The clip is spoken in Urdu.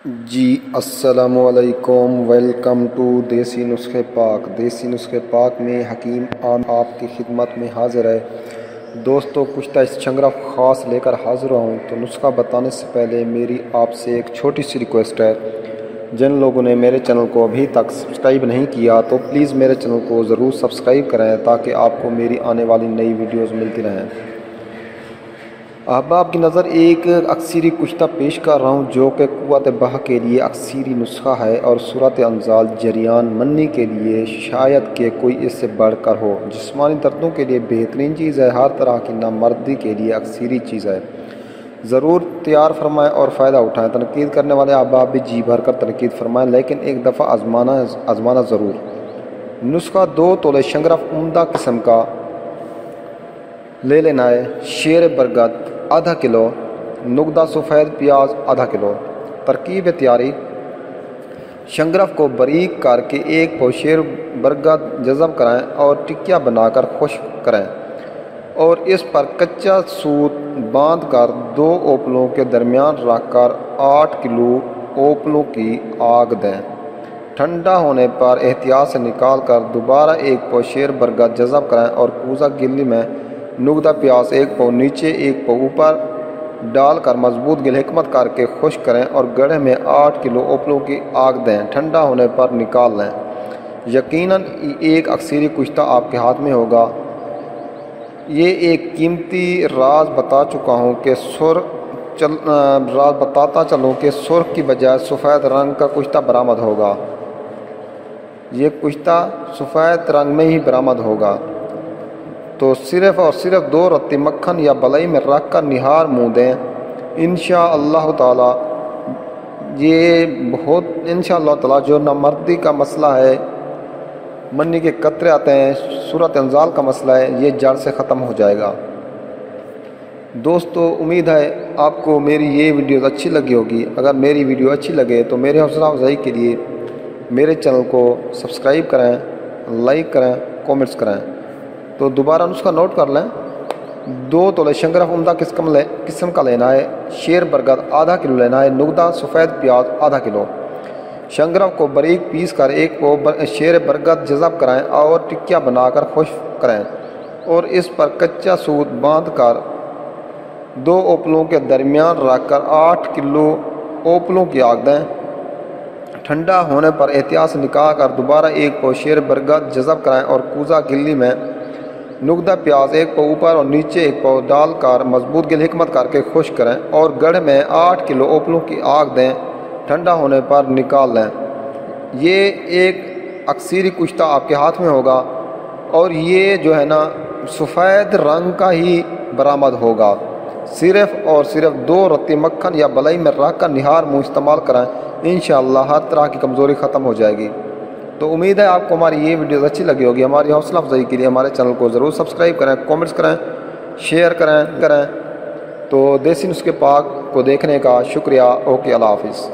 جی السلام علیکم، ویلکم ٹو دیسی نسخے پاک۔ دیسی نسخے پاک میں حکیم آپ کی خدمت میں حاضر ہے۔ دوستو کچھ شنگرف خاص لے کر حاضر ہوں، تو نسخہ بتانے سے پہلے میری آپ سے ایک چھوٹی سی ریکویسٹ ہے۔ جن لوگوں نے میرے چینل کو ابھی تک سبسکرائب نہیں کیا تو پلیز میرے چینل کو ضرور سبسکرائب کریں تاکہ آپ کو میری آنے والی نئی ویڈیوز ملتی رہیں۔ احباب کی نظر ایک اکثری کشتہ پیش کر رہا ہوں جو کہ قوت بہ کے لیے اکثری نسخہ ہے اور صورت انزال جریان منی کے لیے شاید کہ کوئی اس سے بڑھ کر ہو۔ جسمانی دردوں کے لیے بہترین چیز ہے، ہر طرح کی نامردی کے لیے اکثری چیز ہے۔ ضرور تیار فرمائیں اور فائدہ اٹھائیں۔ تنقید کرنے والے احباب بھی جی بھر کر تنقید فرمائیں، لیکن ایک دفعہ آزمانا ضرور۔ نسخہ 2 تولے شنگرف عمدہ قسم کا لے لینا ہے۔ شیر برگد آدھا کلو، نقدہ سفید پیاز آدھا کلو۔ ترکیب تیاری: شنگرف کو باریک کر کے ایک پاؤ شیر برگد جذب کریں اور ٹکیا بنا کر خشک کریں اور اس پر کچا سوت باندھ کر 2 اوپلوں کے درمیان رکھ کر 8 کلو اوپلوں کی آگ دیں۔ ٹھنڈا ہونے پر احتیاط سے نکال کر دوبارہ ایک پاؤ شیر برگد جذب کریں اور کوزہ گلی میں نقدہ پیاز 1 پاؤ نیچے 1 پاؤ اوپر ڈال کر مضبوط گل حکمت کر کے خشک کریں اور گڑھے میں 8 کلو اوپلوں کی آگ دیں۔ ٹھنڈا ہونے پر نکال لیں۔ یقیناً ایک اکثری کشتہ آپ کے ہاتھ میں ہوگا۔ یہ ایک قیمتی راز بتاتا چلوں کہ سرخ کی بجائے سفید رنگ کا کشتہ برآمد ہوگا۔ یہ کشتہ سفید رنگ میں ہی برآمد ہوگا، تو صرف اور صرف 2 رتی مکھن یا بلئی میں رکھ کر نہار منہ دیں۔ انشاءاللہ تعالی جو نامردی کا مسئلہ ہے، منی کے قطرے آتے ہیں، صورت انزال کا مسئلہ ہے، یہ جڑ سے ختم ہو جائے گا۔ دوستو امید ہے آپ کو میری یہ ویڈیوز اچھی لگی ہوگی۔ اگر میری ویڈیو اچھی لگے تو میرے حوصلہ افزائی کے لیے میرے چینل کو سبسکرائب کریں، لائک کریں، کومنٹس کریں۔ تو دوبارہ نسخہ نوٹ کر لیں۔ 2 تولے شنگرف عمدہ قسم کا لینا ہے۔ شیر برگد آدھا کلو لینا ہے۔ نقدہ سفید پیاز آدھا کلو۔ شنگرف کو باریک پیس کر 1 پاؤ شیر برگد جذب کرائیں اور ٹکیا بنا کر خشک کریں اور اس پر کچا سوت باندھ کر 2 اوپلوں کے درمیان رکھ کر 8 کلو اوپلوں کی آگ دیں۔ ٹھنڈا ہونے پر احتیاط سے نکال کر دوبارہ 1 پاؤ شیر برگد جذب کرائیں اور کوزہ گلی میں نقدہ پیاز 1 پاؤ اوپر اور نیچے 1 پاؤ ڈال کر مضبوط گل حکمت کر کے خشک کریں اور گڑھ میں 8 کلو اوپلوں کی آگ دیں۔ ٹھنڈا ہونے پر نکال لیں۔ یہ ایک اکثری کشتہ آپ کے ہاتھ میں ہوگا اور یہ جو ہے نا سفید رنگ کا ہی برآمد ہوگا۔ صرف اور صرف 2 رتی مکھن یا بلئی میں رکھ کر نہار منہ استعمال کریں۔ انشاءاللہ ہر طرح کی کمزوری ختم ہو جائے گی۔ تو امید ہے آپ کو ہماری یہ ویڈیوز اچھی لگی ہوگی۔ ہماری حوصلہ افزائی کے لیے ہمارے چینل کو ضرور سبسکرائب کریں، کومنٹس کریں، شیئر کریں۔ تو دیسی نسخے پاک کو دیکھنے کا شکریہ۔ اوکے، اللہ حافظ۔